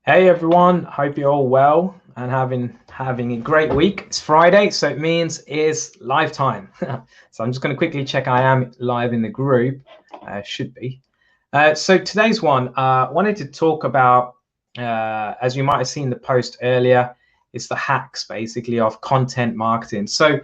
Hey everyone, hope you're all well and having a great week. It's Friday, so it means it's live time. So I'm just going to quickly check I am live in the group. Should be. So today's one, wanted to talk about, as you might have seen the post earlier, it's the hacks basically of content marketing. So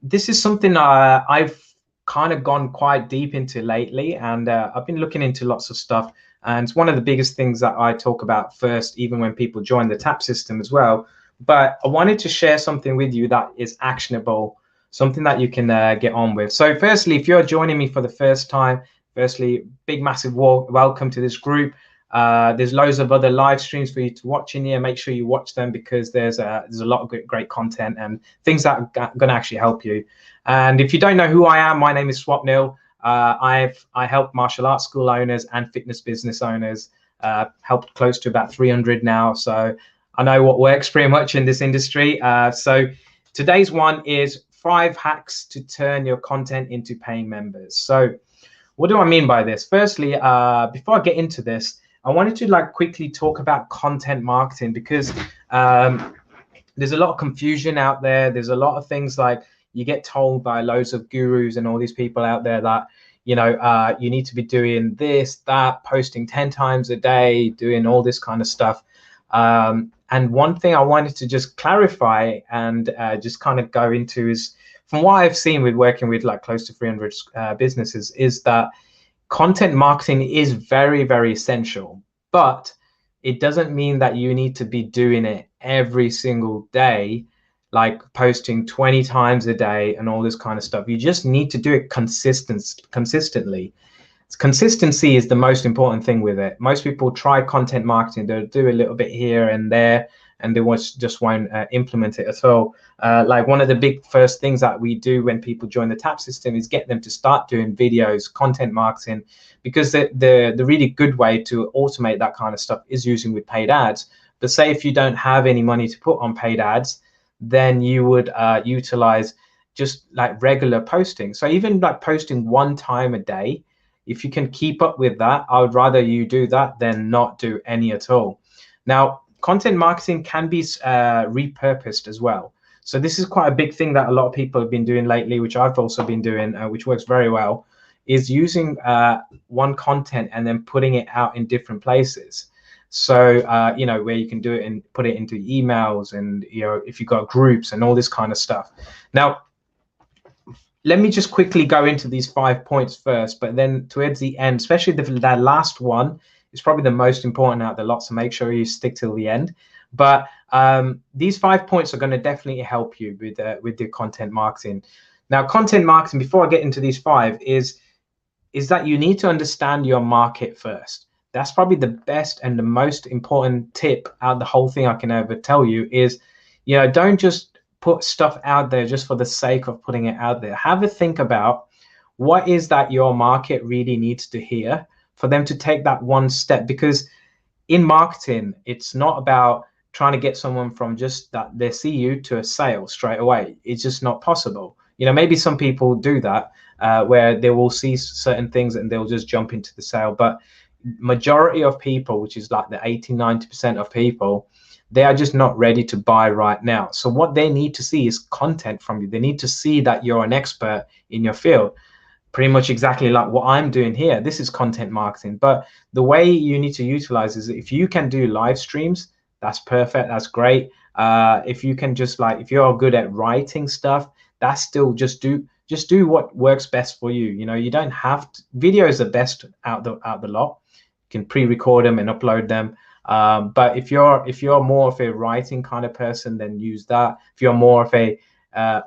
this is something I've kind of gone quite deep into lately, and I've been looking into lots of stuff. And it's one of the biggest things that I talk about first, even when people join the TAP system as well. But I wanted to share something with you that is actionable, something that you can get on with. So firstly, if you're joining me for the first time, firstly, big, massive welcome to this group. There's loads of other live streams for you to watch in here. Make sure you watch them because there's a lot of great content and things that are going to actually help you. And if you don't know who I am, my name is Swapnil. I help martial arts school owners and fitness business owners, helped close to about 300 now. So I know what works pretty much in this industry. So today's one is 5 hacks to turn your content into paying members. So what do I mean by this? Firstly, before I get into this, I wanted to quickly talk about content marketing because there's a lot of confusion out there. There's a lot of things like you get told by loads of gurus and all these people out there that, you need to be doing this, that, posting 10 times a day, doing all this kind of stuff. And one thing I wanted to just clarify and just kind of go into is, from what I've seen with working with close to 300 businesses, is that content marketing is very, very essential, but it doesn't mean that you need to be doing it every single day, like posting 20 times a day and all this kind of stuff. You just need to do it consistently. Consistency is the most important thing with it. Most people try content marketing, they'll do a little bit here and there, and they just won't implement it at all. Like one of the big first things that we do when people join the TAP system is get them to start doing videos, content marketing, because the really good way to automate that kind of stuff is using with paid ads. But say if you don't have any money to put on paid ads, then you would utilize just like regular posting. So even like posting 1 time a day, if you can keep up with that, I would rather you do that than not do any at all. Now, content marketing can be repurposed as well. So this is quite a big thing that a lot of people have been doing lately, which I've also been doing, which works very well, is using one content and then putting it out in different places. So, where you can do it and put it into emails and, if you've got groups and all this kind of stuff. Now, let me just quickly go into these 5 points first, but then towards the end, especially that last one is probably the most important out of the lot, so make sure you stick till the end. But these 5 points are going to definitely help you with your content marketing. Now, content marketing, before I get into these 5, is that you need to understand your market first. That's probably the best and the most important tip out of the whole thing I can ever tell you is, don't just put stuff out there just for the sake of putting it out there. Have a think about what is that your market really needs to hear for them to take that one step. Because in marketing, it's not about trying to get someone from just that they see you to a sale straight away. It's just not possible. Maybe some people do that where they will see certain things and they'll just jump into the sale. But majority of people, which is like the 80-90% of people, they are just not ready to buy right now. So what they need to see is content from you. They need to see that you're an expert in your field, pretty much exactly like what I'm doing here. This is content marketing. But the way you need to utilize is if you can do live streams, that's perfect. That's great. If you can if you're good at writing stuff, that's still just do what works best for you. You don't have to. Videos are best out the lot. You can pre-record them and upload them. But if you're more of a writing kind of person, then use that. If you're more of a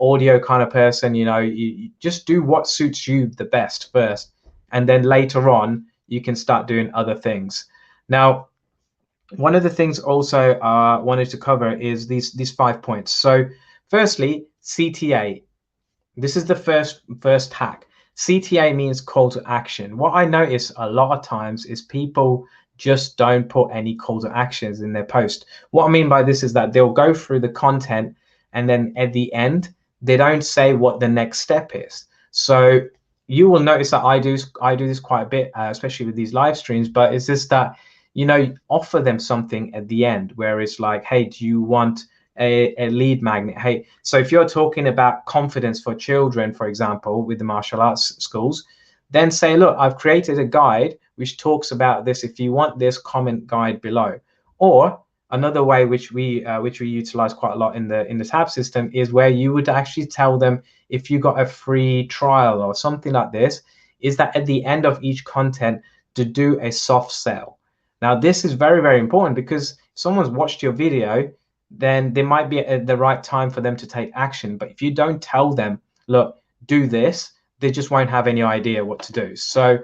audio kind of person, you just do what suits you the best first, and then later on you can start doing other things. Now, one of the things also I wanted to cover is these 5 points. So firstly, CTA. This is the first hack. CTA means call to action. What I notice a lot of times is people just don't put any call to actions in their post. What I mean by this is that they'll go through the content and then at the end, they don't say what the next step is. So you will notice that I do this quite a bit, especially with these live streams, but it's just that, offer them something at the end where it's like, hey, do you want a lead magnet? Hey, so if you're talking about confidence for children, for example, with the martial arts schools, then say, look, I've created a guide which talks about this. If you want this, comment guide below. Or another way which we utilize quite a lot in the tab system is where you would actually tell them, if you got a free trial or something like this, is that at the end of each content to do a soft sell. Now this is very, very important, because if someone's watched your video, then there might be at the right time for them to take action. But if you don't tell them, look, do this, they just won't have any idea what to do. So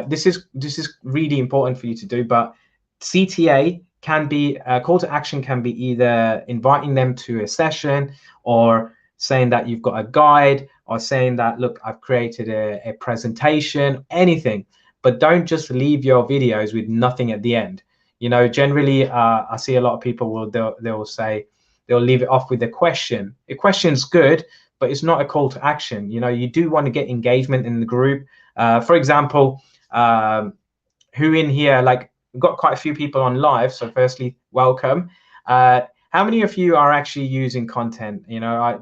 this is really important for you to do. But CTA can be, call to action can be either inviting them to a session, or saying that you've got a guide, or saying that, look, I've created a presentation, anything. But don't just leave your videos with nothing at the end. Generally, I see a lot of people they'll say, they'll leave it off with a question. A question's good, but it's not a call to action. You do want to get engagement in the group. For example, who in here, like, we've got quite a few people on live. So firstly, welcome. How many of you are actually using content?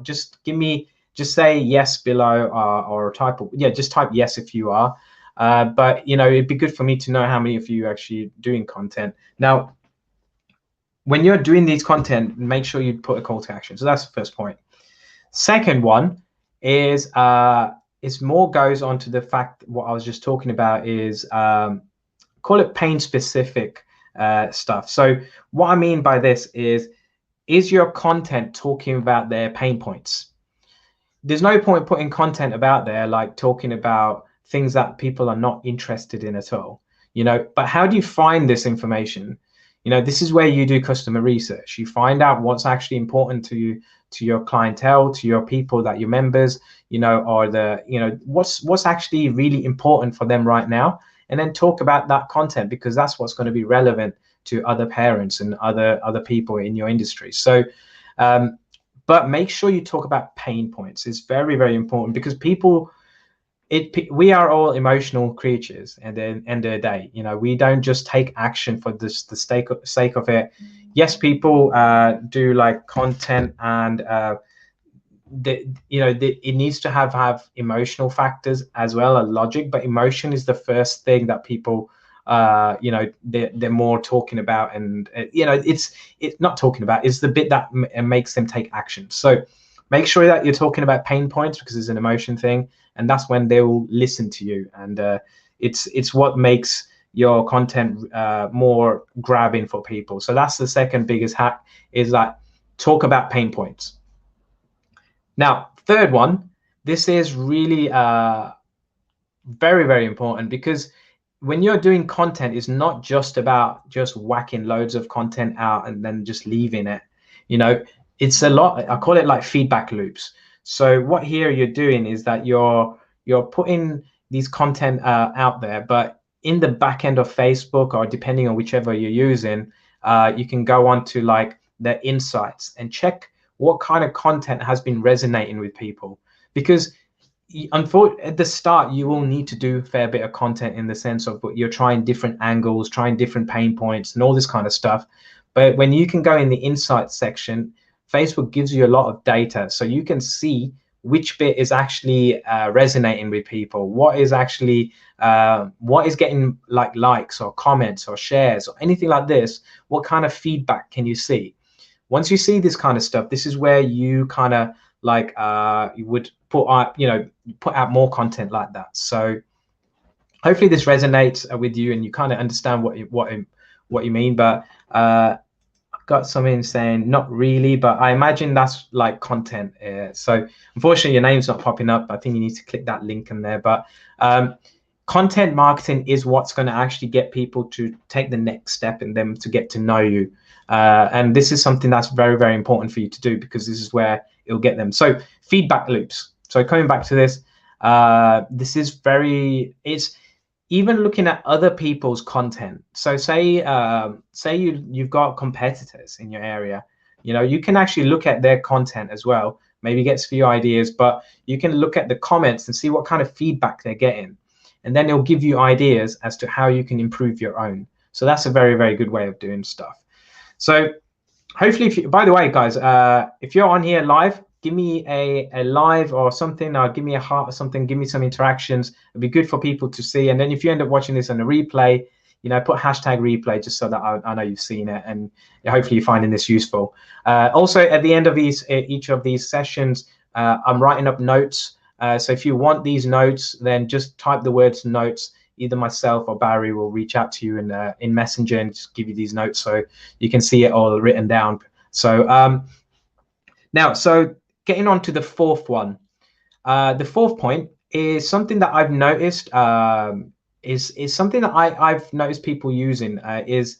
Just say yes below, or type, just type yes if you are. But it'd be good for me to know how many of you are actually doing content. Now, when you're doing these content, make sure you put a call to action. So that's the first point. Second one is more goes on to the fact, what I was just talking about is, call it pain specific stuff. So what I mean by this is your content talking about their pain points? There's no point putting content about there like talking about things that people are not interested in at all. But how do you find this information? This is where you do customer research. You find out what's actually important to you, to your clientele, to your people, that your members, or what's actually really important for them right now, and then talk about that content, because that's what's going to be relevant to other parents and other people in your industry. So but make sure you talk about pain points. It's very, very important, because we are all emotional creatures at the end of the day. We don't just take action for the sake of it. Yes, people do like content, and it needs to have emotional factors as well as logic, but emotion is the first thing that people they're more talking about, and it's not talking about, it's the bit that makes them take action. So make sure that you're talking about pain points, because it's an emotion thing, and that's when they will listen to you. And it's what makes your content more grabbing for people. So that's the second biggest hack, is that talk about pain points. Now, third one, this is really very, very important, because when you're doing content, it's not just about just whacking loads of content out and then just leaving it. It's a lot, I call it like feedback loops. So what here you're doing is that you're putting these content out there, but in the back end of Facebook, or depending on whichever you're using, you can go on to like the insights and check what kind of content has been resonating with people. Because unfortunately, at the start, you will need to do a fair bit of content, in the sense of you're trying different angles, trying different pain points and all this kind of stuff. But when you can go in the insights section, Facebook gives you a lot of data, so you can see which bit is actually resonating with people, what is actually what is getting likes or comments or shares or anything like this. What kind of feedback can you see? Once you see this kind of stuff, this is where you kind of like you would put out more content like that. So hopefully this resonates with you, and you kind of understand what you mean. But I've got something saying not really, but I imagine that's like content. So unfortunately your name's not popping up. I think you need to click that link in there. But content marketing is what's going to actually get people to take the next step in them to get to know you. And this is something that's very, very important for you to do, because this is where it'll get them. So feedback loops. So coming back to this, this is it's even looking at other people's content. So say you've got competitors in your area, you can actually look at their content as well, maybe get a few ideas, but you can look at the comments and see what kind of feedback they're getting. And then it'll give you ideas as to how you can improve your own. So that's a very, very good way of doing stuff. So hopefully, if you, by the way, guys, if you're on here live, give me a live or something, or give me a heart or something, give me some interactions. It'd be good for people to see. And then if you end up watching this on a replay, you know, put hashtag replay just so that I know you've seen it, and hopefully you're finding this useful. Also, at the end of each of these sessions, I'm writing up notes. So if you want these notes, then just type the words notes. Either myself or Barry will reach out to you in Messenger and just give you these notes so you can see it all written down. So now, so getting on to the fourth one. The fourth point is something that I've noticed is something that I've noticed people using is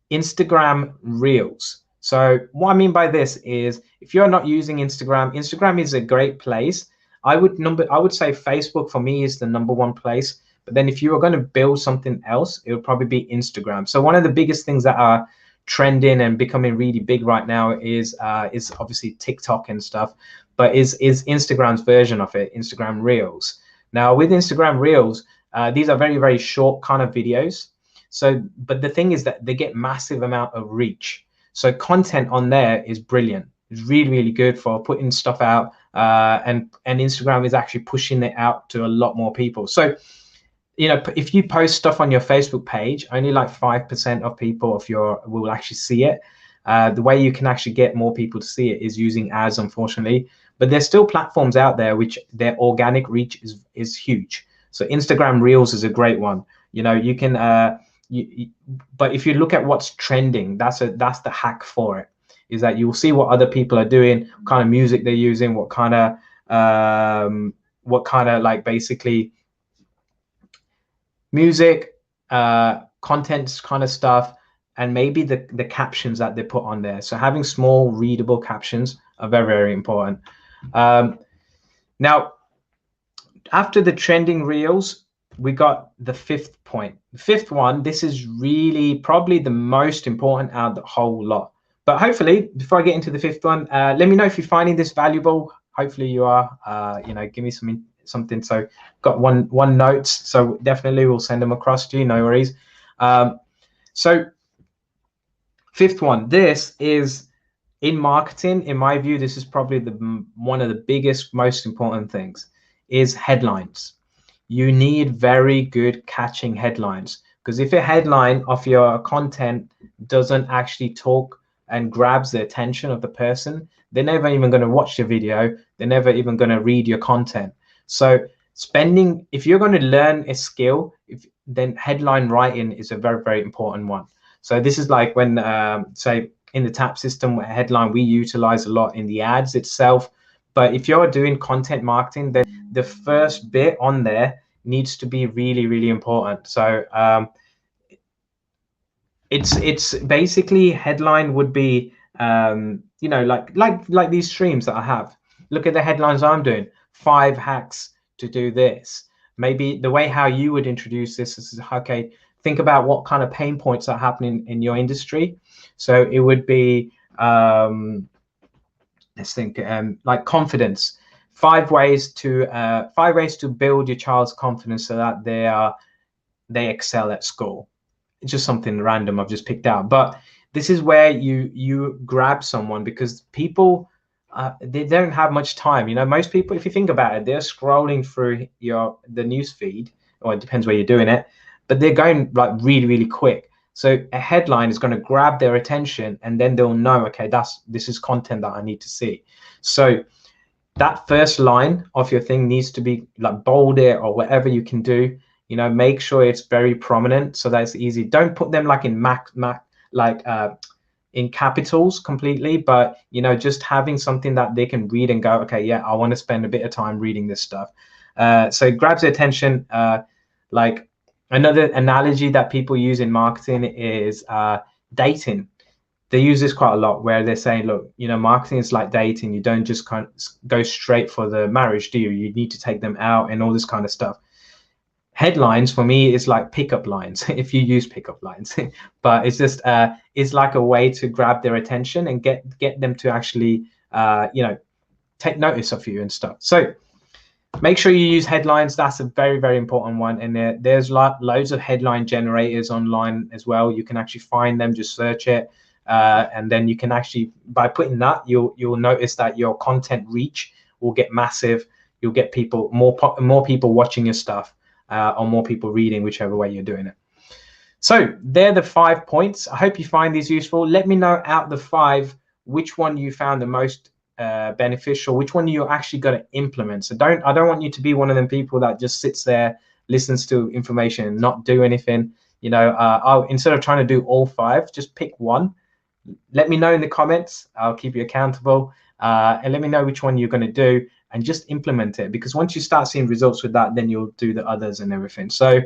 Instagram Reels. So what I mean by this is, if you're not using Instagram, Instagram is a great place. I would say Facebook for me is the #1 place. But then if you are going to build something else, it would probably be Instagram. So one of the biggest things that are trending and becoming really big right now is obviously TikTok and stuff, but is Instagram's version of it, Instagram Reels. Now with Instagram Reels, these are very, very short kind of videos. So, but the thing is that they get massive amount of reach. So content on there is brilliant. It's really, really good for putting stuff out, and Instagram is actually pushing it out to a lot more people. So, you know, if you post stuff on your Facebook page, only like 5% of people will actually see it. The way you can actually get more people to see it is using ads, unfortunately. But there's still platforms out there which their organic reach is huge. So Instagram Reels is a great one. You know, you can but if you look at what's trending, that's the hack for it, is that you'll see what other people are doing, what kind of music they're using, what kind of like basically music, content kind of stuff, and maybe the captions that they put on there. So having small readable captions are very, very important. Now, after the trending reels, we got the fifth point. The fifth one, this is really probably the most important out of the whole lot. But hopefully, before I get into the fifth one, let me know if you're finding this valuable. Hopefully you are. You know, give me something. So got one notes, so definitely we'll send them across to you, no worries. So fifth one, this is in marketing, in my view, this is probably one of the biggest, most important things, is headlines. You need very good catching headlines, because if a headline of your content doesn't actually talk and grabs the attention of the person, they're never even going to watch your video, they're never even going to read your content. So if you're going to learn a skill, then headline writing is a very, very important one. So this is like when, say, in the TAP system, headline we utilize a lot in the ads itself. But if you're doing content marketing, then the first bit on there needs to be really, really important. So it's basically, headline would be you know, like these streams that I have. Look at the headlines I'm doing. 5 hacks to do this. Maybe the way how you would introduce this is, okay, think about what kind of pain points are happening in your industry. So it would be let's think, like confidence. 5 ways to build your child's confidence so that they excel at school. It's just something random I've just picked out, but this is where you grab someone, because people they don't have much time. You know, most people, if you think about it, they're scrolling through the news feed, or it depends where you're doing it, but they're going like really, really quick. So a headline is going to grab their attention, and then they'll know, okay, this is content that I need to see. So that first line of your thing needs to be like bold it, or whatever you can do. You know, make sure it's very prominent so that it's easy. Don't put them like in in capitals completely, but you know, just having something that they can read and go, okay, yeah, I want to spend a bit of time reading this stuff. So it grabs their attention. Like another analogy that people use in marketing is dating. They use this quite a lot, where they're saying, look, you know, marketing is like dating. You don't just kind of go straight for the marriage, do you? You need to take them out and all this kind of stuff. Headlines for me is like pickup lines, if you use pickup lines, but it's just it's like a way to grab their attention and get them to actually you know, take notice of you and stuff. So Make sure you use headlines. That's a very, very important one. And there's loads of headline generators online as well. You can actually find them, just search it. And then you can actually, by putting that, you'll notice that your content reach will get massive. You'll get people, more people watching your stuff, or more people reading, whichever way you're doing it. So they're the 5 points. I hope you find these useful. Let me know out of the 5 which one you found the most beneficial, which one you're actually going to implement. So I don't want you to be one of them people that just sits there, listens to information and not do anything. You know, instead of trying to do all 5, just pick one. Let me know in the comments. I'll keep you accountable, and let me know which one you're going to do and just implement it, because once you start seeing results with that, then you'll do the others and everything. So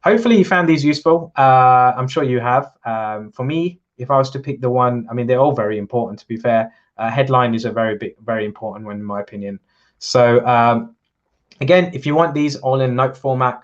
hopefully you found these useful. I'm sure you have. For me, if I was to pick the one, I mean, they're all very important, to be fair. Headline is a very important one in my opinion. So again, if you want these all in note format,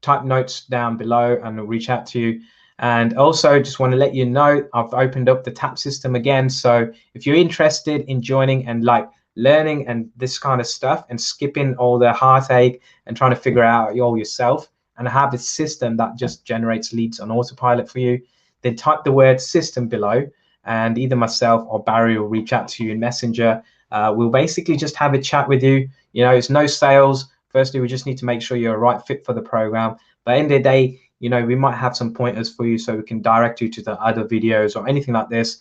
type notes down below and we'll reach out to you. And also just want to let you know, I've opened up the TAP system again. So if you're interested in joining and like learning and this kind of stuff and skipping all the heartache and trying to figure out all yourself and have a system that just generates leads on autopilot for you, then type the word system below and either myself or Barry will reach out to you in Messenger. We'll basically just have a chat with you. You know, it's no sales. Firstly, we just need to make sure you're a right fit for the program. But at the end of the day, you know, we might have some pointers for you so we can direct you to the other videos or anything like this.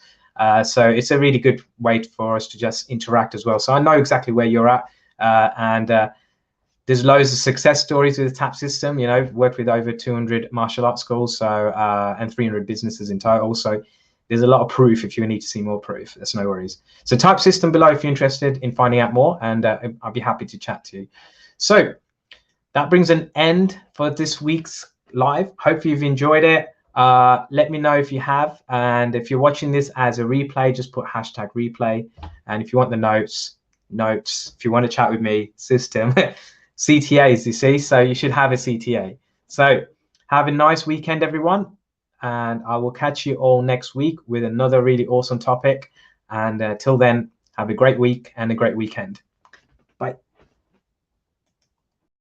So it's a really good way for us to just interact as well. So I know exactly where you're at, and there's loads of success stories with the TAP system. You know, worked with over 200 martial arts schools, so and 300 businesses in total. So there's a lot of proof if you need to see more proof. That's no worries. So type system below if you're interested in finding out more, and I'll be happy to chat to you. So that brings an end for this week's live. Hope you've enjoyed it. Let me know if you have, and if you're watching this as a replay, just put hashtag replay. And if you want the notes, if you want to chat with me, system, CTAs, you see, so you should have a CTA. So have a nice weekend, everyone, and I will catch you all next week with another really awesome topic. And till then, have a great week and a great weekend. Bye.